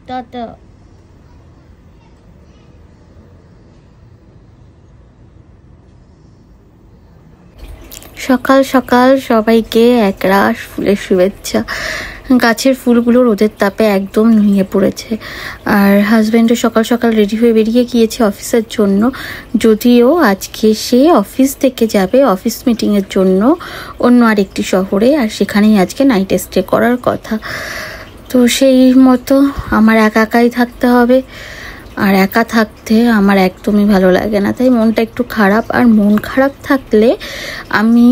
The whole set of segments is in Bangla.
টাটা। সকাল সকাল সবাইকে একরাশ ফুলের শুভেচ্ছা। গাছের ফুলগুলো রোদের তাপে একদম নুয়ে পড়েছে, আর হাজব্যান্ডও সকাল সকাল রেডি হয়ে বেরিয়ে গিয়েছে অফিসের জন্য। যদিও আজকে সে অফিস থেকে যাবে অফিস মিটিংয়ের জন্য অন্য আরেকটি শহরে, আর সেখানেই আজকে নাইট স্টে করার কথা। তো সেই মতো আমার একাই থাকতে হবে, আর একা থাকতে আমার একদমই ভালো লাগে না, তাই মনটা একটু খারাপ। আর মন খারাপ থাকলে আমি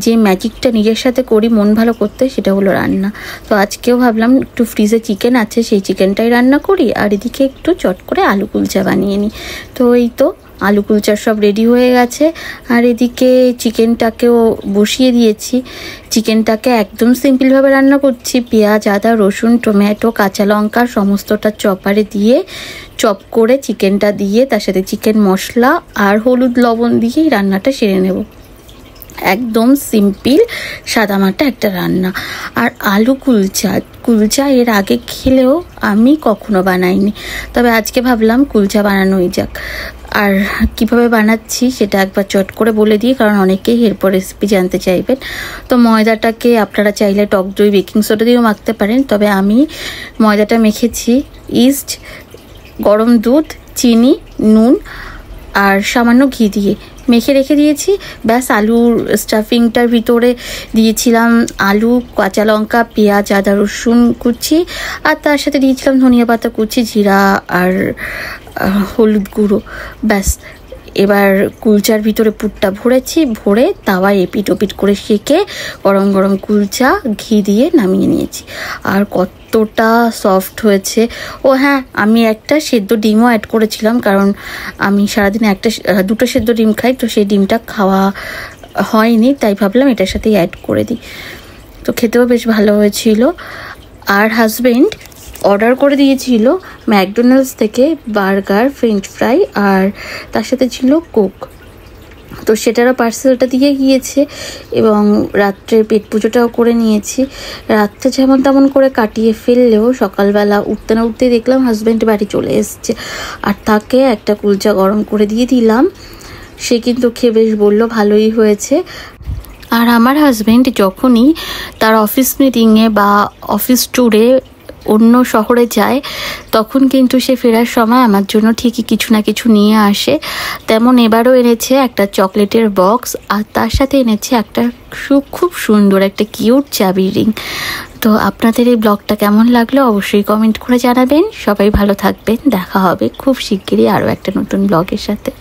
যে ম্যাজিকটা নিজের সাথে করি মন ভালো করতে, সেটা হলো রান্না। তো আজকেও ভাবলাম একটু ফ্রিজে চিকেন আছে, সেই চিকেনটাই রান্না করি, আর এদিকে একটু চট করে আলু কুলচা বানিয়ে নিই। তো এই তো আলু কুলচার সব রেডি হয়ে গেছে, আর এদিকে চিকেনটাকেও বসিয়ে দিয়েছি। চিকেনটাকে একদম সিম্পলভাবে রান্না করছি। পেঁয়াজ, আদা, রসুন, টমেটো, কাঁচা লঙ্কা সমস্তটা চপারে দিয়ে চপ করে চিকেনটা দিয়ে তার সাথে চিকেন মশলা আর হলুদ লবণ দিয়েই রান্নাটা সেরে নেব। একদম সিম্পল সাদামাটা একটা রান্না। আর আলু কুলচা এর আগে খেলেও আমি কখনো বানাইনি, তবে আজকে ভাবলাম কুলচা বানানোই যাক। আর কিভাবে বানাচ্ছি সেটা একবার চট করে বলে দিই, কারণ অনেকেই এরপর রেসিপি জানতে চাইবেন। তো ময়দাটাকে আপনারা চাইলে টক দই, বেকিং সোডা দিয়েও মাখতে পারেন, তবে আমি ময়দাটা মেখেছি ইস্ট, গরম দুধ, চিনি, নুন আর সামান্য ঘি দিয়ে মেখে রেখে দিয়েছি। ব্যাস আলুর স্টাফিংটার ভিতরে দিয়েছিলাম আলু, কাঁচা লঙ্কা, পেঁয়াজ, আদা, রসুন কুচি, আর তার সাথে দিয়েছিলাম ধনিয়া পাতা কুচি, জিরা আর হলুদ গুঁড়ো। ব্যাস এবার কুলচার ভিতরে পুরটা ভরে তাওয়ায় এপিট ওপিট করে সেঁকে গরম গরম কুলচা ঘি দিয়ে নামিয়ে নিয়েছি। আর কতটা সফট হয়েছে! ও হ্যাঁ, আমি একটা সেদ্ধ ডিমও অ্যাড করেছিলাম, কারণ আমি সারাদিনে দুটো সেদ্ধ ডিম খাই, তো সেই ডিমটা খাওয়া হয়নি, তাই ভাবলাম এটার সাথেই অ্যাড করে দিই। তো খেতেও বেশ ভালো হয়েছিল। আর হাজবেন্ড অর্ডার করে দিয়েছিল ম্যাকডোনাল্ডস থেকে বার্গার, ফ্রেঞ্চ ফ্রাই, আর তার সাথে ছিল কোক। তো সেটারও পার্সেলটা দিয়ে গিয়েছে, এবং রাত্রে পেট পুজোটাও করে নিয়েছি। রাত্রে যেমন তেমন করে কাটিয়ে ফেললেও সকালবেলা উঠতে না উঠতেই দেখলাম হাজব্যান্ড বাড়ি চলে এসছে, আর তাকে একটা কুলচা গরম করে দিয়ে দিলাম। সে কিন্তু খেয়ে বেশ বললো ভালোই হয়েছে। আর আমার হাজব্যান্ড যখনই তার অফিস মিটিংয়ে বা অফিস ট্যুরে অন্য শহরে যায়, তখন কিন্তু সে ফেরার সময় আমার জন্য ঠিকই কিছু না কিছু নিয়ে আসে। তেমন এবারও এনেছে একটা চকলেটের বক্স, আর তার সাথে এনেছে একটা খুব সুন্দর একটা কিউট চাবি রিং। তো আপনাদের এই ব্লগটা কেমন লাগলো অবশ্যই কমেন্ট করে জানাবেন। সবাই ভালো থাকবেন, দেখা হবে খুব শিগগিরই আরও একটা নতুন ব্লগের সাথে।